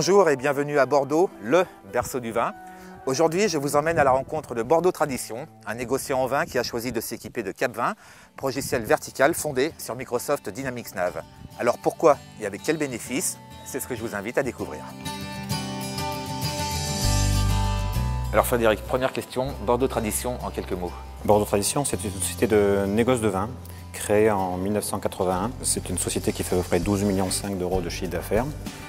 Bonjour et bienvenue à Bordeaux, le berceau du vin. Aujourd'hui, je vous emmène à la rencontre de Bordeaux Tradition, un négociant en vin qui a choisi de s'équiper de Cap20, logiciel vertical fondé sur Microsoft Dynamics Nav. Alors pourquoi et avec quels bénéfices? C'est ce que je vous invite à découvrir. Alors Frédéric, première question, Bordeaux Tradition en quelques mots. Bordeaux Tradition, c'est une société de négoce de vin créée en 1981. C'est une société qui fait à peu près 12,5 millions d'euros de chiffre d'affaires.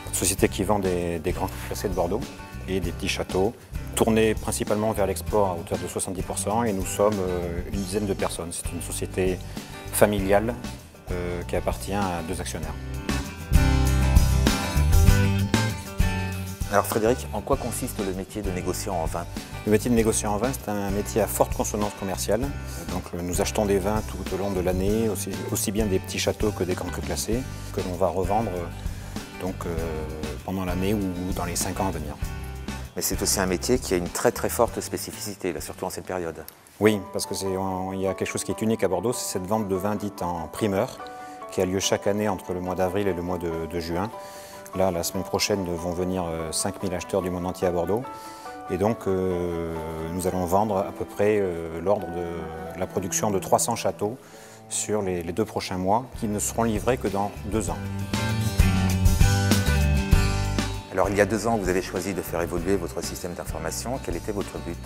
Une société qui vend des grands classés de Bordeaux et des petits châteaux, tournée principalement vers l'export à hauteur de 70%, et nous sommes une dizaine de personnes. C'est une société familiale qui appartient à 2 actionnaires. Alors Frédéric, en quoi consiste le métier de négociant en vin? Le métier de négociant en vin, c'est un métier à forte consonance commerciale. Donc, nous achetons des vins tout au long de l'année, aussi bien des petits châteaux que des grands crus classés, que l'on va revendre pendant l'année ou dans les 5 ans à venir. Mais c'est aussi un métier qui a une très forte spécificité, là, surtout en cette période. Oui, parce qu'il y a quelque chose qui est unique à Bordeaux, c'est cette vente de vin dite en primeur, qui a lieu chaque année entre le mois d'avril et le mois de juin. Là, la semaine prochaine, vont venir 5000 acheteurs du monde entier à Bordeaux. Et donc, nous allons vendre à peu près l'ordre de la production de 300 châteaux sur les 2 prochains mois, qui ne seront livrés que dans 2 ans. Alors, il y a 2 ans, vous avez choisi de faire évoluer votre système d'information. Quel était votre but?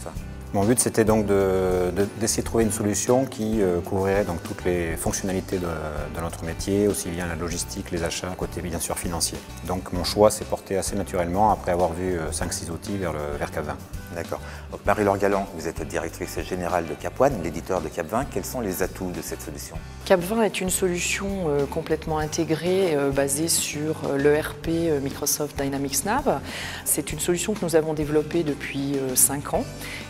Mon but, c'était donc d'essayer de trouver une solution qui couvrirait donc toutes les fonctionnalités de notre métier, aussi bien la logistique, les achats, côté bien sûr financier. Donc mon choix s'est porté assez naturellement après avoir vu 5-6 outils vers Cap20. D'accord. Donc Marie-Laure Galland, vous êtes directrice générale de Cap One, l'éditeur de Cap20. Quels sont les atouts de cette solution? Cap20 est une solution complètement intégrée basée sur l'ERP Microsoft Dynamics Nav. C'est une solution que nous avons développée depuis 5 ans,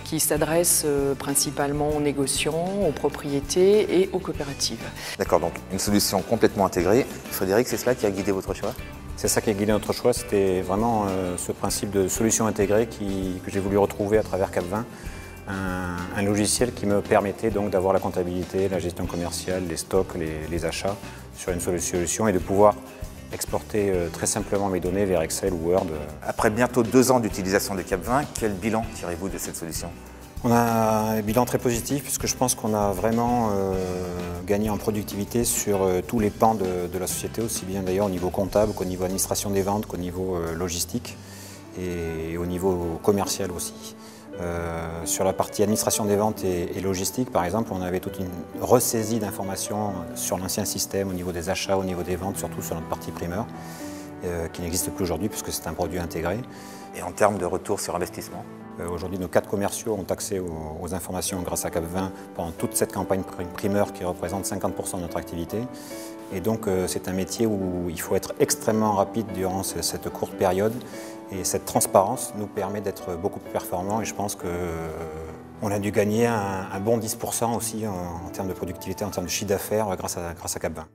qui s'adresse principalement aux négociants, aux propriétés et aux coopératives. D'accord, donc une solution complètement intégrée. Frédéric, c'est cela qui a guidé votre choix? C'est ça qui a guidé notre choix, c'était vraiment ce principe de solution intégrée que j'ai voulu retrouver à travers Cap20. Un logiciel qui me permettait donc d'avoir la comptabilité, la gestion commerciale, les stocks, les achats sur une seule solution, et de pouvoir exporter très simplement mes données vers Excel ou Word. Après bientôt 2 ans d'utilisation de Cap20, quel bilan tirez-vous de cette solution? On a un bilan très positif, puisque je pense qu'on a vraiment gagné en productivité sur tous les pans de la société, aussi bien d'ailleurs au niveau comptable qu'au niveau administration des ventes, qu'au niveau logistique et au niveau commercial aussi. Sur la partie administration des ventes et logistique, par exemple, on avait toute une ressaisie d'informations sur l'ancien système au niveau des achats, au niveau des ventes, surtout sur notre partie primeur, qui n'existe plus aujourd'hui puisque c'est un produit intégré. Et en termes de retour sur investissement? Aujourd'hui, nos 4 commerciaux ont accès aux informations grâce à Cap20 pendant toute cette campagne primeur qui représente 50% de notre activité. Et donc, c'est un métier où il faut être extrêmement rapide durant cette courte période. Et cette transparence nous permet d'être beaucoup plus performants. Et je pense qu'on a dû gagner un bon 10% aussi en termes de productivité, en termes de chiffre d'affaires grâce à Cap20.